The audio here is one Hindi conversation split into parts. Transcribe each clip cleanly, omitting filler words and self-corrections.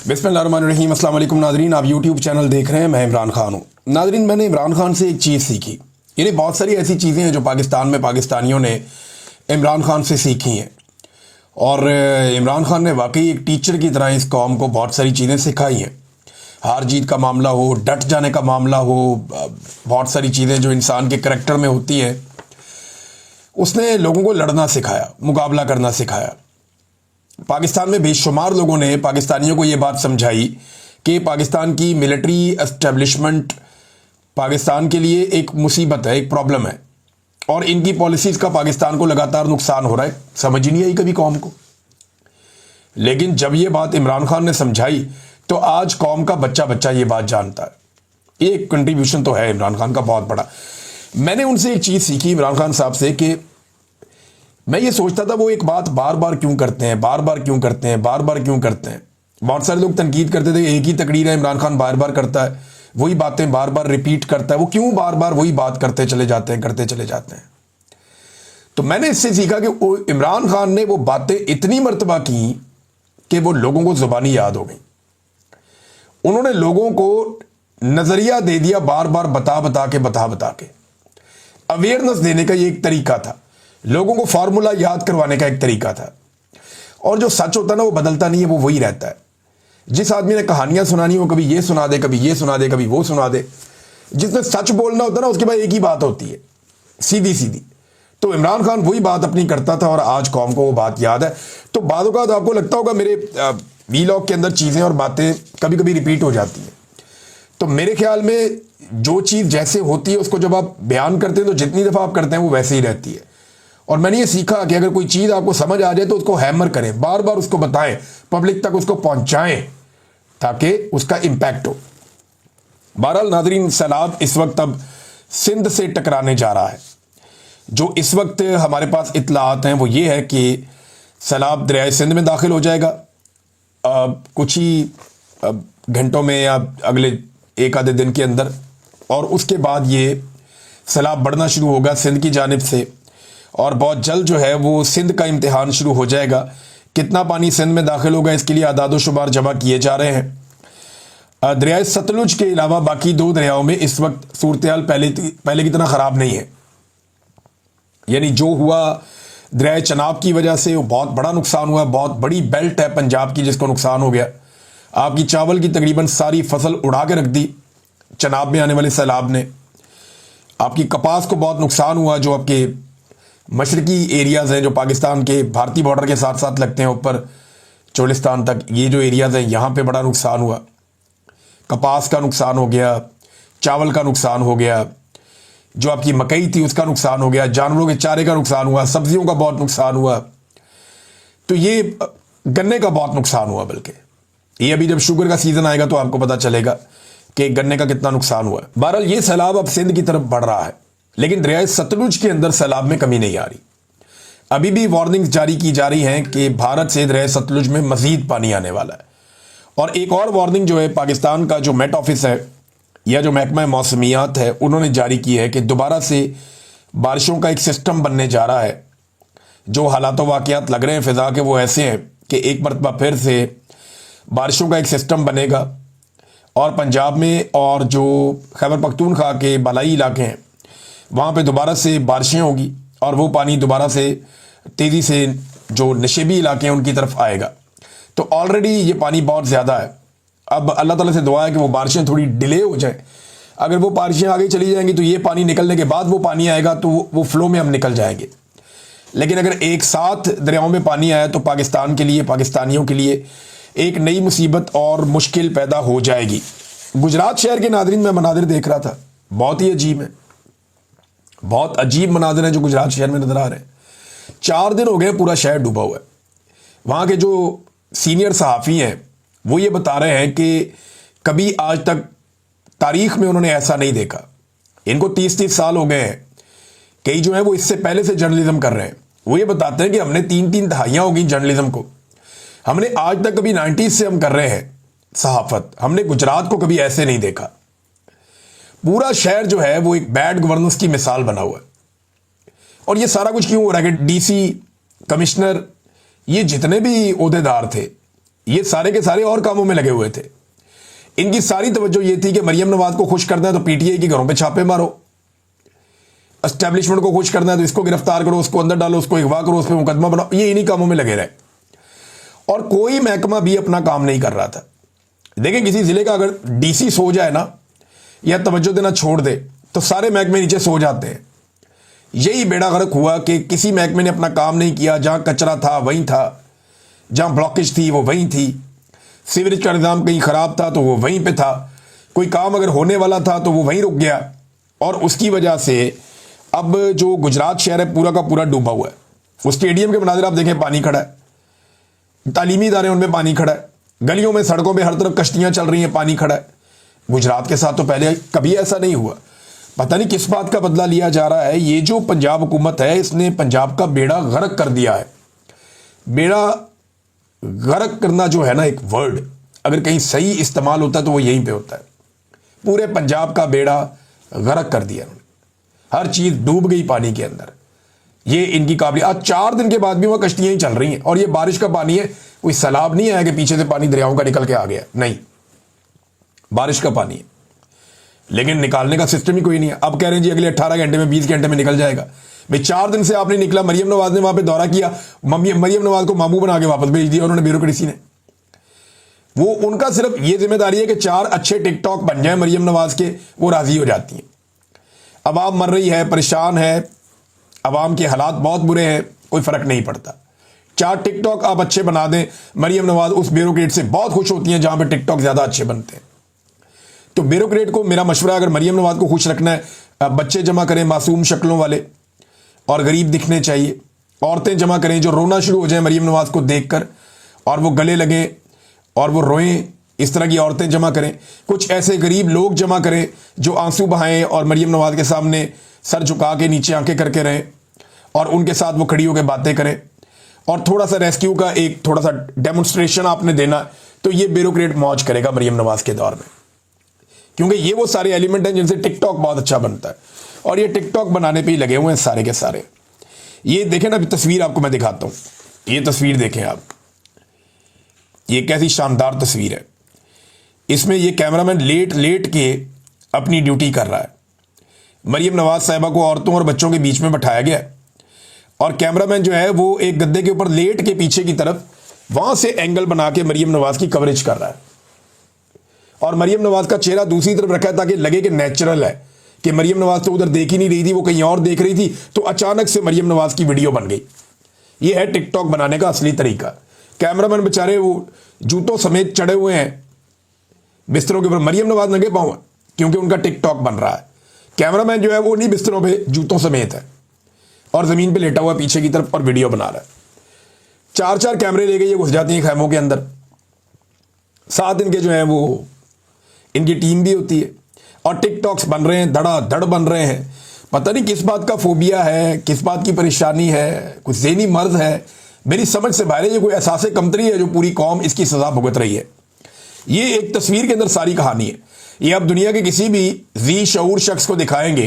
बिस्मिल्लाहिर्रहमानिर्रहीम। अस्सलाम वालेकुम नाजरीन, आप यूट्यूब चैनल देख रहे हैं। मैं इमरान खान हूँ। नाजरीन, मैंने इमरान खान से एक चीज़ सीखी। यानी बहुत सारी ऐसी चीज़ें हैं जो पाकिस्तान में पाकिस्तानियों ने इमरान खान से सीखी हैं, और इमरान खान ने वाकई एक टीचर की तरह इस कौम को बहुत सारी चीज़ें सिखाई हैं। हार जीत का मामला हो, डट जाने का मामला हो, बहुत सारी चीज़ें जो इंसान के करैक्टर में होती हैं, उसने लोगों को लड़ना सिखाया, मुकाबला करना सिखाया। पाकिस्तान में बेशुमार लोगों ने पाकिस्तानियों को ये बात समझाई कि पाकिस्तान की मिलिट्री एस्टेब्लिशमेंट पाकिस्तान के लिए एक मुसीबत है, एक प्रॉब्लम है, और इनकी पॉलिसीज़ का पाकिस्तान को लगातार नुकसान हो रहा है। समझ ही नहीं आई कभी कौम को। लेकिन जब ये बात इमरान खान ने समझाई तो आज कौम का बच्चा बच्चा ये बात जानता है। एक कंट्रीब्यूशन तो है इमरान खान का बहुत बड़ा। मैंने उनसे एक चीज़ सीखी इमरान खान साहब से कि मैं ये सोचता था वो एक बात बार बार क्यों करते हैं, बार बार क्यों करते हैं, बार बार क्यों करते हैं। बहुत सारे लोग तनकीद करते थे, एक ही तकरीर है, इमरान खान बार बार करता है, वही बातें बार बार रिपीट करता है, वो क्यों बार बार वही बात करते चले जाते हैं, करते चले जाते हैं। तो मैंने इससे सीखा कि वो इमरान खान ने वो बातें इतनी मर्तबा की कि वो लोगों को जुबानी याद हो गई। उन्होंने लोगों को नजरिया दे दिया, बार बार बता बता के। अवेयरनेस देने का ये एक तरीका था, लोगों को फॉर्मूला याद करवाने का एक तरीका था। और जो सच होता है ना, वो बदलता नहीं है, वो वही रहता है। जिस आदमी ने कहानियां सुनानी हो, कभी ये सुना दे, कभी ये सुना दे, कभी वो सुना दे। जिसने सच बोलना होता है ना, उसके बाद एक ही बात होती है, सीधी सीधी। तो इमरान खान वही बात अपनी करता था और आज कौम को वो बात याद है। तो बाद का आपको लगता होगा मेरे वीलॉग के अंदर चीज़ें और बातें कभी कभी रिपीट हो जाती हैं। तो मेरे ख्याल में जो चीज़ जैसे होती है उसको जब आप बयान करते हैं तो जितनी दफ़ा आप करते हैं वो वैसे ही रहती है। और मैंने ये सीखा कि अगर कोई चीज़ आपको समझ आ जाए तो उसको हैमर करें, बार बार उसको बताएं, पब्लिक तक उसको पहुंचाएं ताकि उसका इम्पैक्ट हो। बहरहाल नाजरीन, सैलाब इस वक्त अब सिंध से टकराने जा रहा है। जो इस वक्त हमारे पास इत्तलात हैं वो ये है कि सैलाब दरियाए सिंध में दाखिल हो जाएगा कुछ ही घंटों में या अगले एक आधे दिन के अंदर, और उसके बाद ये सैलाब बढ़ना शुरू होगा सिंध की जानिब से, और बहुत जल्द जो है वो सिंध का इम्तिहान शुरू हो जाएगा। कितना पानी सिंध में दाखिल होगा इसके लिए आदाद शुमार जमा किए जा रहे हैं। दरियाए सतलुज के अलावा बाकी दो दरियाओं में इस वक्त सूरत हाल पहले की तरह ख़राब नहीं है। यानी जो हुआ दरियाए चनाब की वजह से वो बहुत बड़ा नुकसान हुआ, बहुत बड़ी बेल्ट है पंजाब की जिसको नुकसान हो गया। आपकी चावल की तकरीबन सारी फसल उड़ा के रख दी चनाब में आने वाले सैलाब ने। आपकी कपास को बहुत नुकसान हुआ, जो आपके मशरकी एरियाज़ हैं जो पाकिस्तान के भारतीय बॉर्डर के साथ साथ लगते हैं ऊपर चोलिस्तान तक, ये जो एरियाज़ हैं यहाँ पे बड़ा नुकसान हुआ। कपास का नुकसान हो गया, चावल का नुकसान हो गया, जो आपकी मकई थी उसका नुकसान हो गया, जानवरों के चारे का नुकसान हुआ, सब्जियों का बहुत नुकसान हुआ। तो ये गन्ने का बहुत नुकसान हुआ। बल्कि ये अभी जब शुगर का सीज़न आएगा तो आपको पता चलेगा कि गन्ने का कितना नुकसान हुआ। बहरहाल ये सैलाब अब सिंध की तरफ बढ़ रहा है, लेकिन दरियाए सतलुज के अंदर सैलाब में कमी नहीं आ रही। अभी भी वार्निंग्स जारी की जा रही हैं कि भारत से दरियाए सतलुज में मजीद पानी आने वाला है। और एक और वार्निंग जो है पाकिस्तान का जो मेट ऑफिस है या जो महकमा मौसमियात है उन्होंने जारी की है कि दोबारा से बारिशों का एक सिस्टम बनने जा रहा है। जो हालात वाक़यात लग रहे हैं फ़िज़ा के वो ऐसे हैं कि एक मरतबा फिर से बारिशों का एक सिस्टम बनेगा, और पंजाब में और जो खैबर पख्तूनख्वा के बालाई इलाके हैं वहाँ पे दोबारा से बारिशें होगी, और वो पानी दोबारा से तेज़ी से जो नशेबी इलाके हैं उनकी तरफ आएगा। तो ऑलरेडी ये पानी बहुत ज़्यादा है। अब अल्लाह ताला से दुआ है कि वो बारिशें थोड़ी डिले हो जाए। अगर वो बारिशें आगे चली जाएंगी तो ये पानी निकलने के बाद वो पानी आएगा तो वो फ्लो में हम निकल जाएंगे। लेकिन अगर एक साथ दरियाओं में पानी आया तो पाकिस्तान के लिए, पाकिस्तानियों के लिए एक नई मुसीबत और मुश्किल पैदा हो जाएगी। गुजरात शहर के नादरीन में मनादिर देख रहा था, बहुत ही अजीब है, बहुत अजीब मनाजिर हैं जो गुजरात शहर में नजर आ रहे हैं। 4 दिन हो गए पूरा शहर डूबा हुआ है। वहाँ के जो सीनियर सहाफ़ी हैं वो ये बता रहे हैं कि कभी आज तक तारीख में उन्होंने ऐसा नहीं देखा। इनको 30-30 साल हो गए हैं। कई जो हैं वो इससे पहले से जर्नलिज्म कर रहे हैं। वो ये बताते हैं कि हमने 3-3 दहाइयाँ हो गई जर्नलिज्म को, हमने आज तक कभी 90s से हम कर रहे हैं सहाफ़त, हमने गुजरात को कभी ऐसे नहीं देखा। पूरा शहर जो है वो एक बैड गवर्नेंस की मिसाल बना हुआ है। और ये सारा कुछ क्यों हो रहा है कि डीसी, कमिश्नर, ये जितने भी ओहदेदार थे ये सारे के सारे और कामों में लगे हुए थे। इनकी सारी तवज्जो ये थी कि मरियम नवाज को खुश करना है तो पीटीआई के घरों पे छापे मारो, एस्टेब्लिशमेंट को खुश करना है तो इसको गिरफ्तार करो, उसको अंदर डालो, उसको अगवा करो, उस पर मुकदमा बनाओ। ये इन्हीं कामों में लगे रहे और कोई महकमा भी अपना काम नहीं कर रहा था। देखें, किसी जिले का अगर डीसी सो जाए ना या तवज्जो देना छोड़ दे तो सारे महकमे नीचे सो जाते हैं। यही बेड़ा गर्क हुआ कि किसी महकमे ने अपना काम नहीं किया। जहां कचरा था वहीं था, जहां ब्लॉकेज थी वो वहीं थी, सीवरेज का निज़ाम कहीं ख़राब था तो वो वहीं पे था, कोई काम अगर होने वाला था तो वो वहीं रुक गया। और उसकी वजह से अब जो गुजरात शहर है पूरा का पूरा डूबा हुआ है। वो स्टेडियम के मनाज़िर आप देखें, पानी खड़ा है, तालीमी इदारे उनमें पानी खड़ा है, गलियों में सड़कों पे हर तरफ कश्तियां चल रही हैं, पानी खड़ा है। गुजरात के साथ तो पहले कभी ऐसा नहीं हुआ। पता नहीं किस बात का बदला लिया जा रहा है। ये जो पंजाब हुकूमत है इसने पंजाब का बेड़ा गर्क कर दिया है। बेड़ा गर्क करना जो है ना, एक वर्ड अगर कहीं सही इस्तेमाल होता है तो वो यहीं पे होता है। पूरे पंजाब का बेड़ा गर्क कर दिया उन्होंने, हर चीज डूब गई पानी के अंदर। ये इनकी काबिलियत। आज 4 दिन के बाद भी वहां कश्तियां ही चल रही हैं और ये बारिश का पानी है, कोई सैलाब नहीं आया कि पीछे से पानी दरियाओं का निकल के आ गया, नहीं, बारिश का पानी है, लेकिन निकालने का सिस्टम ही कोई नहीं है। अब कह रहे हैं जी अगले 18 घंटे में 20 घंटे में निकल जाएगा। भाई 4 दिन से आपने निकला, मरियम नवाज ने वहां पे दौरा किया, मरियम नवाज को मामू बना के वापस भेज दिया उन्होंने, ब्यूरोक्रेसी ने। वो उनका सिर्फ ये जिम्मेदारी है कि 4 अच्छे टिकटॉक बन जाए मरियम नवाज के, वो राजी हो जाती हैं। अवाम मर रही है, परेशान है, अवाम के हालात बहुत बुरे हैं, कोई फर्क नहीं पड़ता। 4 टिकटॉक आप अच्छे बना दें, मरियम नवाज उस ब्यूरोक्रेट से बहुत खुश होती हैं जहां पे टिकटॉक ज्यादा अच्छे बनते हैं। तो ब्यूरोक्रेट को मेरा मशवरा, अगर मरियम नवाज को खुश रखना है, बच्चे जमा करें मासूम शक्लों वाले और गरीब दिखने चाहिए, औरतें जमा करें जो रोना शुरू हो जाए मरियम नवाज को देखकर और वो गले लगें और वो रोएं, इस तरह की औरतें जमा करें। कुछ ऐसे गरीब लोग जमा करें जो आंसू बहाएं और मरियम नवाज के सामने सर झुका के नीचे आंखें करके रहें और उनके साथ वो खड़ी होकर बातें करें। और थोड़ा सा रेस्क्यू का एक थोड़ा सा डेमोन्स्ट्रेशन आपने देना, तो ये ब्यूरोक्रेट मौज करेगा मरियम नवाज के दौर में, क्योंकि ये वो सारे एलिमेंट हैं जिनसे टिकटॉक बहुत अच्छा बनता है और ये टिकटॉक बनाने पे ही लगे हुए हैं सारे के सारे। ये देखें ना, तस्वीर आपको मैं दिखाता हूं, ये तस्वीर देखें आप, ये कैसी शानदार तस्वीर है। इसमें ये कैमरामैन लेट लेट के अपनी ड्यूटी कर रहा है। मरियम नवाज साहिबा को औरतों और बच्चों के बीच में बैठाया गया और कैमरामैन जो है वो एक गद्दे के ऊपर लेट के पीछे की तरफ वहां से एंगल बना के मरियम नवाज की कवरेज कर रहा है और मरियम नवाज का चेहरा दूसरी तरफ रखा है ताकि लगे कि नेचुरल है, कि मरियम नवाज तो उधर देख ही नहीं रही थी, वो कहीं और देख रही थी, तो अचानक से मरियम नवाज की वीडियो बन गई। ये है टिकटॉक बनाने का असली तरीका। कैमरामैन बेचारे वो जूतों समेत चढ़े हुए हैं बिस्तरों के ऊपर, मरियम नवाज नंगे पांव है क्योंकि उनका टिकटॉक बन रहा है। कैमरामैन जो है वो नहीं बिस्तरों पे जूतों समेत है और जमीन पे लेटा हुआ पीछे की तरफ और वीडियो बना रहा है। 4-4 कैमरे ले गए, ये घुस जाती हैं खैमों के अंदर। 7 इनके जो है वो इनकी टीम भी होती है और टिकटॉक्स बन रहे हैं, धड़ाधड़ बन रहे हैं। पता नहीं किस बात का फोबिया है, किस बात की परेशानी है, कुछ ज़हनी मर्ज है, मेरी समझ से बाहर है। ये कोई एहसास कमतरी है जो पूरी कौम इसकी सजा भुगत रही है। ये एक तस्वीर के अंदर सारी कहानी है। ये आप दुनिया के किसी भी जी शऊर शख्स को दिखाएंगे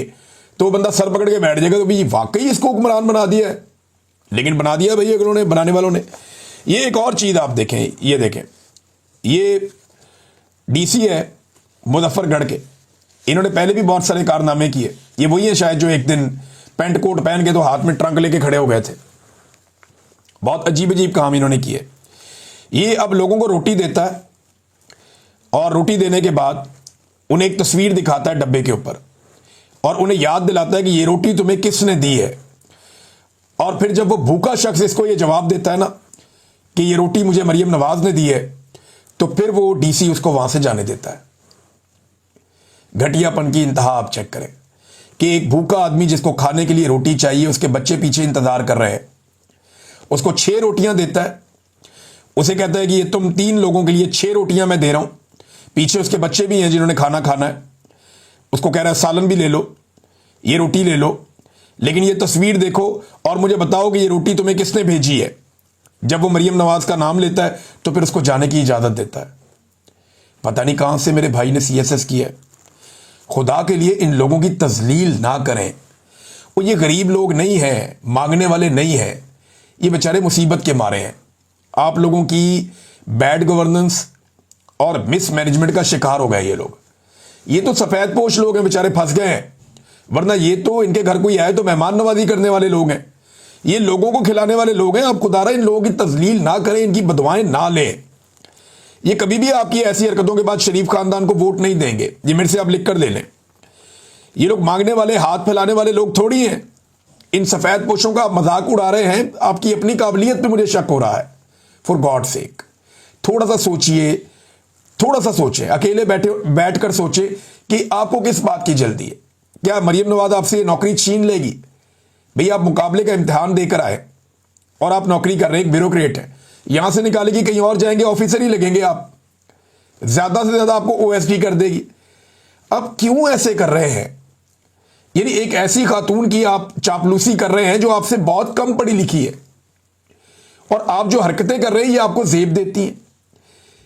तो वो बंदा सर पकड़ के बैठ जाएगा, तो भाई वाकई इसको हुक्मरान बना दिया है। लेकिन बना दिया भाई अगलों ने, बनाने वालों ने। ये एक और चीज़ आप देखें, ये देखें, ये डीसी है मुजफ्फरगढ़ के, इन्होंने पहले भी बहुत सारे कारनामे किए। ये वही है शायद जो एक दिन पेंट कोट पहन के तो हाथ में ट्रंक लेके खड़े हो गए थे। बहुत अजीब अजीब काम इन्होंने किए। ये अब लोगों को रोटी देता है और रोटी देने के बाद उन्हें एक तस्वीर दिखाता है डब्बे के ऊपर और उन्हें याद दिलाता है कि ये रोटी तुम्हें किसने दी है। और फिर जब वो भूखा शख्स इसको ये जवाब देता है ना कि ये रोटी मुझे मरियम नवाज ने दी है, तो फिर वो डीसी उसको वहां से जाने देता है। घटियापन की इंतहा आप चेक करें कि एक भूखा आदमी जिसको खाने के लिए रोटी चाहिए, उसके बच्चे पीछे इंतजार कर रहे हैं, उसको 6 रोटियां देता है। उसे कहता है कि ये तुम 3 लोगों के लिए 6 रोटियां मैं दे रहा हूं, पीछे उसके बच्चे भी हैं जिन्होंने खाना खाना है। उसको कह रहा है सालन भी ले लो, ये रोटी ले लो, लेकिन ये तस्वीर देखो और मुझे बताओ कि ये रोटी तुम्हें किसने भेजी है। जब वो मरियम नवाज का नाम लेता है तो फिर उसको जाने की इजाजत देता है। पता नहीं कहां से मेरे भाई ने CSS किया है। खुदा के लिए इन लोगों की तजलील ना करें। वो ये गरीब लोग नहीं हैं, मांगने वाले नहीं हैं, ये बेचारे मुसीबत के मारे हैं। आप लोगों की बैड गवर्नेंस और मिसमैनेजमेंट का शिकार हो गए ये लोग। ये तो सफेद पोश लोग हैं, बेचारे फंस गए हैं, वरना ये तो इनके घर कोई आए तो मेहमान नवाजी करने वाले लोग हैं, ये लोगों को खिलाने वाले लोग हैं। आप खुदारा इन लोगों की तजलील ना करें, इनकी बदवाएं ना लें। ये कभी भी आपकी ऐसी हरकतों के बाद शरीफ खानदान को वोट नहीं देंगे, ये मेरे से आप लिख कर ले लें। ये लोग मांगने वाले, हाथ फैलाने वाले लोग थोड़ी हैं। इन सफेद पोशों का आप मजाक उड़ा रहे हैं, आपकी अपनी काबिलियत पे मुझे शक हो रहा है। फॉर गॉड सेक थोड़ा सा सोचिए, थोड़ा सा सोचें, अकेले बैठकर सोचें कि आपको किस बात की जल्दी है। क्या मरियम नवाज आपसे नौकरी छीन लेगी? भैया आप मुकाबले का इम्तिहान देकर आए और आप नौकरी कर रहे हैं, एक ब्यूरोक्रेट है, यहां से निकालेगी, कहीं और जाएंगे, ऑफिसर ही लगेंगे आप, ज्यादा से ज्यादा आपको ओएसडी कर देगी। अब क्यों ऐसे कर रहे हैं? यानी एक ऐसी खातून की आप चापलूसी कर रहे हैं जो आपसे बहुत कम पढ़ी लिखी है, और आप जो हरकतें कर रहे हैं ये आपको जेब देती है।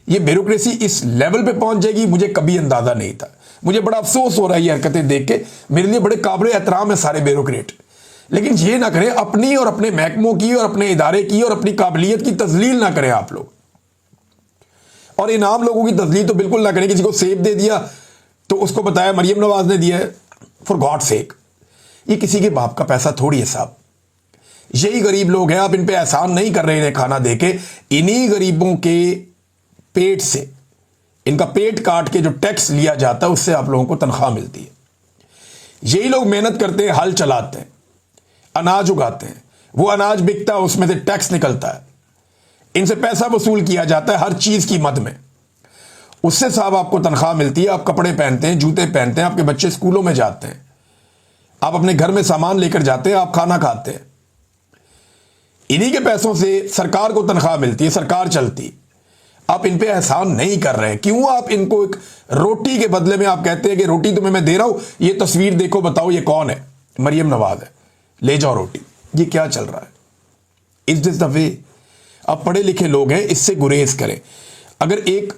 ये ब्यूरोक्रेसी इस लेवल पे पहुंच जाएगी, मुझे कभी अंदाजा नहीं था। मुझे बड़ा अफसोस हो रहा है ये हरकतें देख के, मेरे लिए बड़े काबिल एहतराम है सारे ब्यूरोक्रेट, लेकिन ये ना करें, अपनी और अपने महकमों की और अपने इदारे की और अपनी काबिलियत की तजलील ना करें आप लोग। और इन आम लोगों की तजलील तो बिल्कुल ना करें। किसी को सेब दे दिया तो उसको बताया मरियम नवाज ने दिया है। फॉर गॉड सेक, ये किसी के बाप का पैसा थोड़ी है साहब। यही गरीब लोग हैं, आप इन पे एहसान नहीं कर रहे हैं खाना देके। इन्हीं गरीबों के पेट से, इनका पेट काट के जो टैक्स लिया जाता है उससे आप लोगों को तनख्वाह मिलती है। यही लोग मेहनत करते हैं, हल चलाते हैं, अनाज उगाते हैं, वो अनाज बिकता है, उसमें से टैक्स निकलता है, इनसे पैसा वसूल किया जाता है हर चीज की मद में, उससे साहब आपको तनख्वाह मिलती है। आप कपड़े पहनते हैं, जूते पहनते हैं, आपके बच्चे स्कूलों में जाते हैं, आप अपने घर में सामान लेकर जाते हैं, आप खाना खाते हैं, इन्हीं के पैसों से सरकार को तनख्वाह मिलती है, सरकार चलती। आप इन पे एहसान नहीं कर रहे हैं। क्यों आप इनको एक रोटी के बदले में आप कहते हैं कि रोटी तुम्हें मैं दे रहा हूं, ये तस्वीर देखो, बताओ ये कौन है? मरियम नवाज है, ले जाओ रोटी। ये क्या चल रहा है? Is this the way? आप पढ़े लिखे लोग हैं, इससे गुरेज करें। अगर एक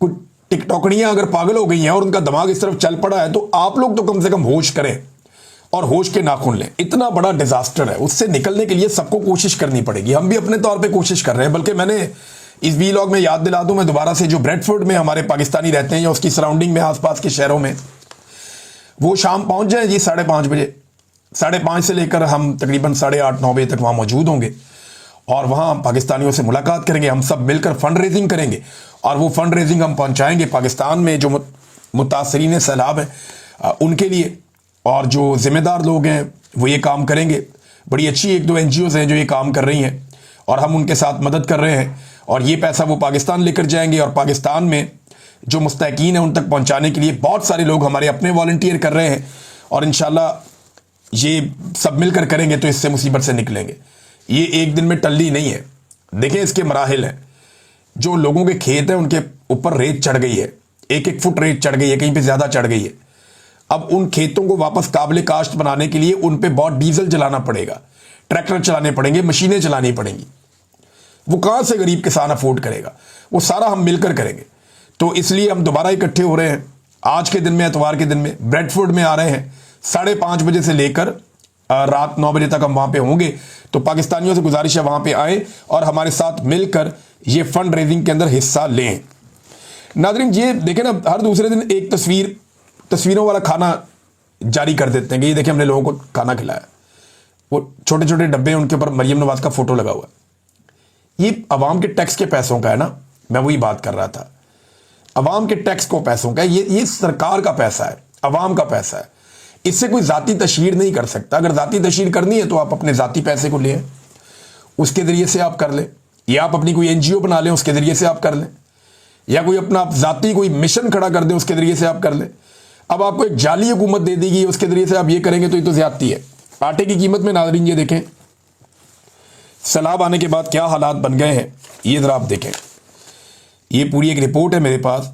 कुछ टिकटॉकड़ियां अगर पागल हो गई हैं और उनका दिमाग इस तरफ चल पड़ा है, तो आप लोग तो कम से कम होश करें और होश के नाखून लें। इतना बड़ा डिजास्टर है, उससे निकलने के लिए सबको कोशिश करनी पड़ेगी। हम भी अपने तौर पे कोशिश कर रहे हैं। बल्कि मैंने इस वीलॉग में याद दिला दूं मैं दोबारा से, जो ब्रेडफोर्ड में हमारे पाकिस्तानी रहते हैं या उसकी सराउंडिंग में आसपास के शहरों में, वो शाम पहुंच जाए जी 5:30 बजे। 5:30 से लेकर हम तकरीबन 8:30-9 बजे तक वहां मौजूद होंगे और वहां पाकिस्तानियों से मुलाकात करेंगे। हम सब मिलकर फंड रेजिंग करेंगे और वो फंड रेजिंग हम पहुंचाएंगे पाकिस्तान में जो मुतासरीन सैलाब है उनके लिए, और जो जिम्मेदार लोग हैं वो ये काम करेंगे। बड़ी अच्छी 1-2 NGOs हैं जो ये काम कर रही हैं और हम उनके साथ मदद कर रहे हैं, और ये पैसा वो पाकिस्तान लेकर जाएंगे और पाकिस्तान में जो मुस्तहकीन है उन तक पहुंचाने के लिए बहुत सारे लोग हमारे अपने वॉलंटियर कर रहे हैं, और इंशाल्लाह ये सब मिलकर करेंगे तो इससे मुसीबत से निकलेंगे। ये एक दिन में टल्ली नहीं है। देखें इसके मराहिल हैं। जो लोगों के खेत हैं उनके ऊपर रेत चढ़ गई है, 1-1 फुट रेत चढ़ गई है, कहीं पे ज्यादा चढ़ गई है। अब उन खेतों को वापस काबिल काश्त बनाने के लिए उन पे बहुत डीजल जलाना पड़ेगा, ट्रैक्टर चलाने पड़ेंगे, मशीनें चलानी पड़ेंगी। वो कहां से गरीब किसान अफोर्ड करेगा? वो सारा हम मिलकर करेंगे। तो इसलिए हम दोबारा इकट्ठे हो रहे हैं आज के दिन में, एतवार के दिन में ब्रेडफोर्ड में आ रहे हैं। 5:30 बजे से लेकर रात 9 बजे तक हम वहां पे होंगे। तो पाकिस्तानियों से गुजारिश है वहां पे आए और हमारे साथ मिलकर ये फंड रेजिंग के अंदर हिस्सा लें। नाज़रीन ये देखें ना, हर दूसरे दिन एक तस्वीरों वाला खाना जारी कर देते हैं कि ये देखें हमने लोगों को खाना खिलाया। वो छोटे छोटे डब्बे, उनके ऊपर मरियम नवाज का फोटो लगा हुआ है। ये अवाम के टैक्स के पैसों का है ना, मैं वही बात कर रहा था। अवाम के टैक्स को पैसों का है, ये सरकार का पैसा है, अवाम का पैसा है। इससे कोई जाती तशहीर नहीं कर सकता। अगर जाती तशहीर करनी है तो आप अपने जाती पैसे को लें, उसके जरिए से आप कर लें, या आप अपनी कोई NGO बना लें, उसके जरिए से आप कर लें, या कोई अपना जाती कोई मिशन खड़ा कर दें, उसके जरिए से आप कर लें। अब आपको एक जाली हुकूमत दे देगी, उसके जरिए से आप ये करेंगे तो ये तो ज्यादती है। आटे की कीमत में नाज़रीन ये देखें सैलाब आने के बाद क्या हालात बन गए हैं, ये जरा आप देखें। ये पूरी एक रिपोर्ट है मेरे पास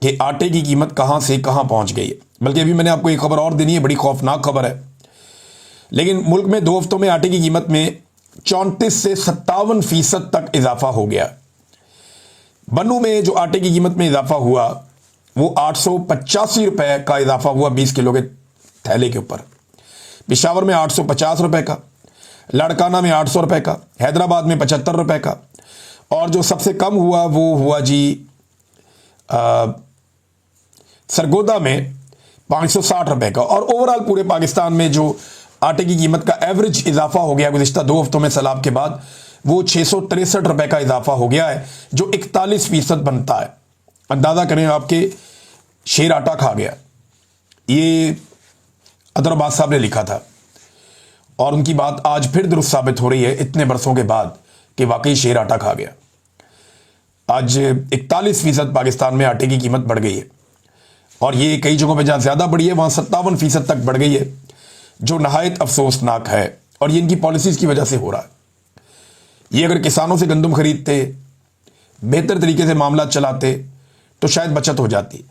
कि आटे की कीमत कहां से कहां पहुंच गई है। बल्कि अभी मैंने आपको एक खबर और देनी है, बड़ी खौफनाक खबर है। लेकिन मुल्क में 2 हफ्तों में आटे की कीमत में 34 से 57% तक इजाफा हो गया। बन्नू में जो आटे की कीमत में इजाफा हुआ वो 885 रुपए का इजाफा हुआ 20 किलो के थैले के ऊपर। पेशावर में 850 रुपए का, लाड़काना में 800 रुपए का, हैदराबाद में 75 रुपए का, और जो सबसे कम हुआ वो हुआ जी सरगोदा में 560 रुपए का। और ओवरऑल पूरे पाकिस्तान में जो आटे की कीमत का एवरेज इजाफा हो गया गुज़िश्ता 2 हफ्तों में सैलाब के बाद, वो 663 रुपए का इजाफा हो गया है, जो 41% बनता है। अंदाजा करें, आपके शेर आटा खा गया। ये अदर अब्बास साहब ने लिखा था और उनकी बात आज फिर दुरुस्त साबित हो रही है इतने बरसों के बाद कि वाकई शेर आटा खा गया। आज 41% पाकिस्तान में आटे की कीमत बढ़ गई है और ये कई जगहों पे जहाँ ज़्यादा बढ़ी है वहाँ 57% तक बढ़ गई है, जो नहायत अफसोसनाक है। और ये इनकी पॉलिसीज़ की वजह से हो रहा है। ये अगर किसानों से गंदम खरीदते, बेहतर तरीके से मामला चलाते तो शायद बचत हो जाती।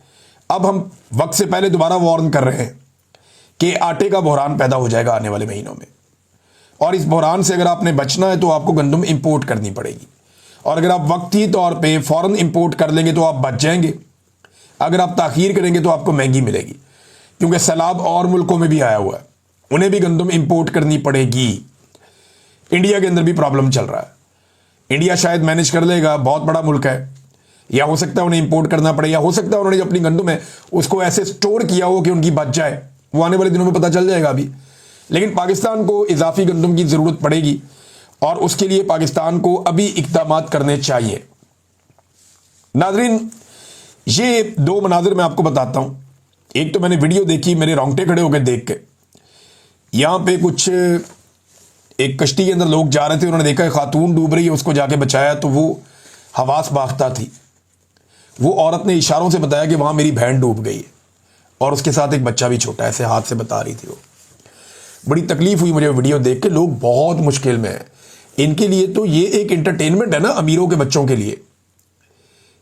अब हम वक्त से पहले दोबारा वार्न कर रहे हैं कि आटे का बहरान पैदा हो जाएगा आने वाले महीनों में, और इस बहरान से अगर आपने बचना है तो आपको गंदम इंपोर्ट करनी पड़ेगी। और अगर आप वक्ती तौर पे फ़ौरन इंपोर्ट कर लेंगे तो आप बच जाएंगे, अगर आप ताख़ीर करेंगे तो आपको महंगी मिलेगी, क्योंकि सैलाब और मुल्कों में भी आया हुआ है, उन्हें भी गंदम इंपोर्ट करनी पड़ेगी। इंडिया के अंदर भी प्रॉब्लम चल रहा है। इंडिया शायद मैनेज कर लेगा, बहुत बड़ा मुल्क है, या हो सकता है उन्हें इंपोर्ट करना पड़े, या हो सकता है उन्होंने जो अपनी गंदम है उसको ऐसे स्टोर किया हो कि उनकी बच जाए। वो आने वाले दिनों में पता चल जाएगा अभी। लेकिन पाकिस्तान को इजाफी गंदम की ज़रूरत पड़ेगी और उसके लिए पाकिस्तान को अभी इक़दाम करने चाहिए। नाज़रीन, ये 2 मनाज़िर मैं आपको बताता हूँ। एक तो मैंने वीडियो देखी, मेरे रोंगटे खड़े हो गए देख के। यहाँ पे कुछ एक कश्ती के अंदर लोग जा रहे थे, उन्होंने देखा खातून डूब रही है, उसको जाके बचाया तो वो हवास बाख्ता थी। वो औरत ने इशारों से बताया कि वहाँ मेरी बहन डूब गई है और उसके साथ एक बच्चा भी छोटा, ऐसे हाथ से बता रही थी वो। बड़ी तकलीफ हुई मुझे वीडियो देख के। लोग बहुत मुश्किल में हैं। इनके लिए तो ये एक एंटरटेनमेंट है ना, अमीरों के बच्चों के लिए।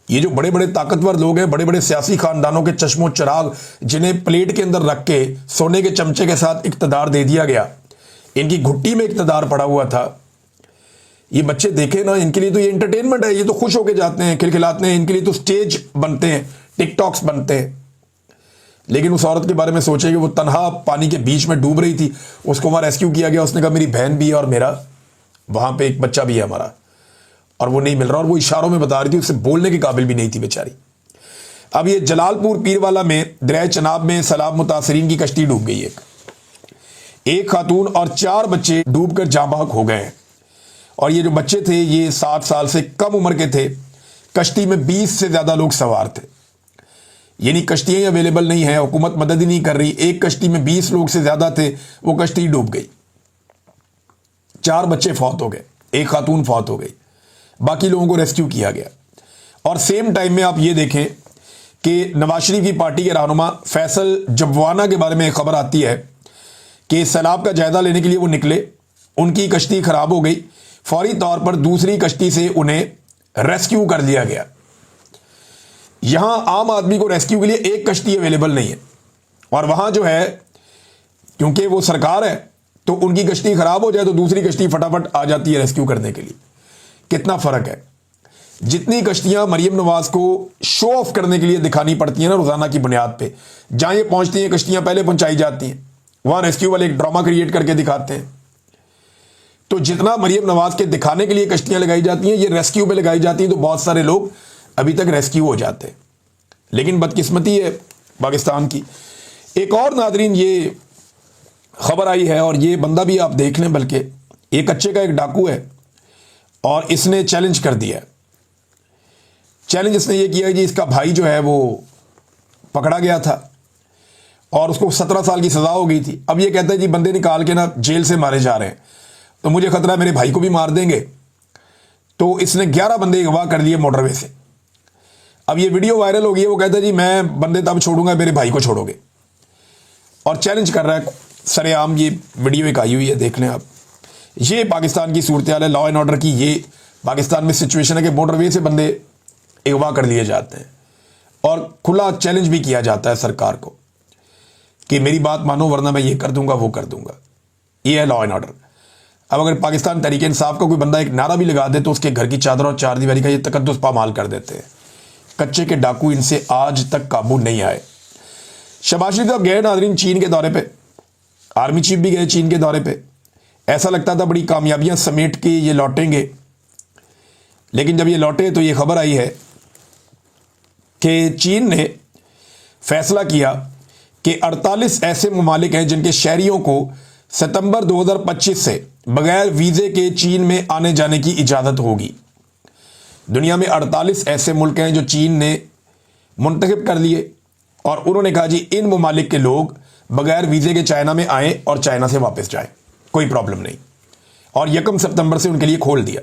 ये जो बड़े बड़े ताकतवर लोग हैं, बड़े बड़े सियासी खानदानों के चश्मो चिराग, जिन्हें प्लेट के अंदर रख के सोने के चमचे के साथ इक़्तिदार दे दिया गया, इनकी घुट्टी में इक़्तिदार पड़ा हुआ था। ये बच्चे देखे ना, इनके लिए तो ये एंटरटेनमेंट है। ये तो खुश होके जाते हैं, खिलखिलाते हैं। इनके लिए तो स्टेज बनते हैं, टिकटॉक्स बनते हैं। लेकिन उस औरत के बारे में सोचे कि वो तनहा पानी के बीच में डूब रही थी, उसको वहाँ रेस्क्यू किया गया। उसने कहा मेरी बहन भी है और मेरा वहाँ पे एक बच्चा भी है हमारा, और वो नहीं मिल रहा। और वो इशारों में बता रही थी, उससे बोलने के काबिल भी नहीं थी बेचारी। अब ये जलालपुर पीरवाला में दरिया चनाब में सैलाब मुतासरीन की कश्ती डूब गई। एक खातून और 4 बच्चे डूबकर जाँ बहक हो गए हैं। और ये जो बच्चे थे ये 7 साल से कम उम्र के थे। कश्ती में 20 से ज़्यादा लोग सवार थे, यानी कश्तियाँ ही अवेलेबल नहीं है, हुकूमत मदद ही नहीं कर रही। एक कश्ती में 20 लोग से ज़्यादा थे, वो कश्ती डूब गई। 4 बच्चे फौत हो गए, एक खातून फौत हो गई, बाकी लोगों को रेस्क्यू किया गया। और सेम टाइम में आप ये देखें कि नवाज शरीफ की पार्टी के रहनुमा फैसल जबवाना के बारे में एक खबर आती है कि सैलाब का जायजा लेने के लिए वो निकले, उनकी कश्ती खराब हो गई। फौरी तौर पर दूसरी कश्ती से उन्हें रेस्क्यू कर लिया गया। यहां आम आदमी को रेस्क्यू के लिए एक कश्ती अवेलेबल नहीं है, और वहां जो है क्योंकि वो सरकार है तो उनकी कश्ती खराब हो जाए तो दूसरी कश्ती फटाफट आ जाती है रेस्क्यू करने के लिए। कितना फर्क है। जितनी कश्तियां मरियम नवाज को शो ऑफ करने के लिए दिखानी पड़ती हैं ना रोजाना की बुनियाद पे, जहां ये पहुंचती हैं कश्तियां पहले पहुंचाई जाती हैं, वहां रेस्क्यू वाले एक ड्रामा क्रिएट करके दिखाते हैं। तो जितना मरियम नवाज के दिखाने के लिए कश्तियां लगाई जाती हैं, ये रेस्क्यू पे लगाई जाती हैं, तो बहुत सारे लोग अभी तक रेस्क्यू हो जाते हैं। लेकिन बदकिस्मती है पाकिस्तान की। एक और नादरीन ये खबर आई है, और ये बंदा भी आप देख लें, बल्कि एक कच्चे का एक डाकू है और इसने चैलेंज कर दिया। चैलेंज इसने ये किया कि इसका भाई जो है वो पकड़ा गया था और उसको 17 साल की सजा हो गई थी। अब ये कहता है जी बंदे निकाल के ना जेल से मारे जा रहे हैं, तो मुझे खतरा है मेरे भाई को भी मार देंगे। तो इसने 11 बंदे अगवा कर लिए मोटरवे से। अब ये वीडियो वायरल हो गई है। वो कहता है जी मैं बंदे तब छोड़ूंगा मेरे भाई को छोड़ोगे, और चैलेंज कर रहा है सरेआम। ये वीडियो एक आई हुई है, देख लें आप। ये पाकिस्तान की सूरत हाल है, लॉ एंड ऑर्डर की। ये पाकिस्तान में सिचुएशन है कि मोटरवे से बंदे अगवा कर लिए जाते हैं और खुला चैलेंज भी किया जाता है सरकार को कि मेरी बात मानो वरना मैं ये कर दूंगा वो कर दूंगा। ये है लॉ एंड ऑर्डर। अब अगर पाकिस्तान तहरीक इंसाफ का कोई बंदा एक नारा भी लगा दे तो उसके घर की चादर और चारदीवारी का ये तकद्दुस पामाल कर देते हैं। कच्चे के डाकू इनसे आज तक काबू नहीं आए। शहबाज शरीफ साहब गए नाज़रीन चीन के दौरे पे, आर्मी चीफ भी गए चीन के दौरे पे। ऐसा लगता था बड़ी कामयाबियां समेट के ये लौटेंगे, लेकिन जब ये लौटे तो ये खबर आई है कि चीन ने फैसला किया कि 48 ऐसे ममालिक हैं जिनके शहरियों को सितंबर 2025 से बगैर वीज़े के चीन में आने जाने की इजाज़त होगी। दुनिया में 48 ऐसे मुल्क हैं जो चीन ने मुंतखब कर लिए और उन्होंने कहा जी इन ममालिक के लोग बगैर वीज़े के चाइना में आएँ और चाइना से वापस जाएं, कोई प्रॉब्लम नहीं। और 1 सितंबर से उनके लिए खोल दिया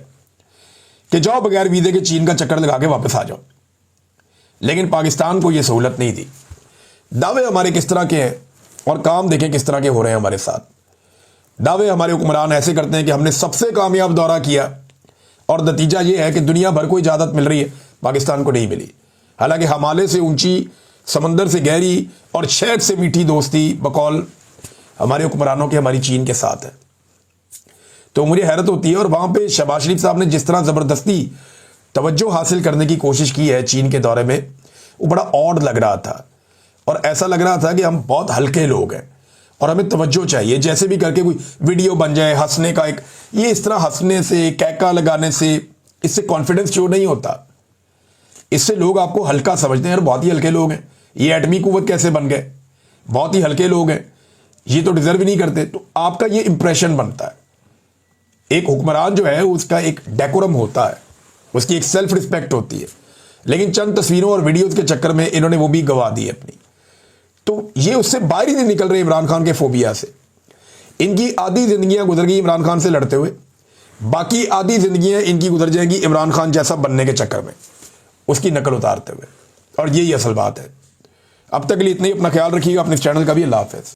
कि जाओ बगैर वीज़े के चीन का चक्कर लगा के वापस आ जाओ। लेकिन पाकिस्तान को यह सहूलत नहीं दी। दावे हमारे किस तरह के हैं और काम देखें किस तरह के हो रहे हैं हमारे साथ। दावे हमारे हुक्मरान ऐसे करते हैं कि हमने सबसे कामयाब दौरा किया और नतीजा ये है कि दुनिया भर को इजाज़त मिल रही है, पाकिस्तान को नहीं मिली। हालांकि हिमालय से ऊंची, समंदर से गहरी और शहद से मीठी दोस्ती बकौल हमारे हुक्मरानों के हमारी चीन के साथ है। तो मुझे हैरत होती है। और वहाँ पे शहबाज शरीफ साहब ने जिस तरह ज़बरदस्ती तवज्जो हासिल करने की कोशिश की है चीन के दौरे में, वो बड़ा ऑड लग रहा था और ऐसा लग रहा था कि हम बहुत हल्के लोग हैं और हमें तवज्जो चाहिए, जैसे भी करके कोई वीडियो बन जाए हंसने का। एक ये इस तरह हंसने से, कैका लगाने से, इससे कॉन्फिडेंस शो नहीं होता। इससे लोग आपको हल्का समझते हैं और बहुत ही हल्के लोग हैं, ये एटमी कुव्वत कैसे बन गए, बहुत ही हल्के लोग हैं, ये तो डिजर्व ही नहीं करते। तो आपका ये इंप्रेशन बनता है। एक हुक्मरान जो है उसका एक डेकोरम होता है, उसकी एक सेल्फ रिस्पेक्ट होती है, लेकिन चंद तस्वीरों और वीडियोस के चक्कर में इन्होंने वो भी गवा दी अपनी। तो ये उससे बाहर ही नहीं निकल रहे इमरान खान के फोबिया से। इनकी आधी जिंदगियां गुजर गई इमरान खान से लड़ते हुए, बाकी आधी जिंदगियां इनकी गुजर जाएंगी इमरान खान जैसा बनने के चक्कर में, उसकी नकल उतारते हुए। और यही असल बात है। अब तक के लिए इतना ही। अपना ख्याल रखिएगा, अपने चैनल का भी। अल्लाह हाफ़िज़।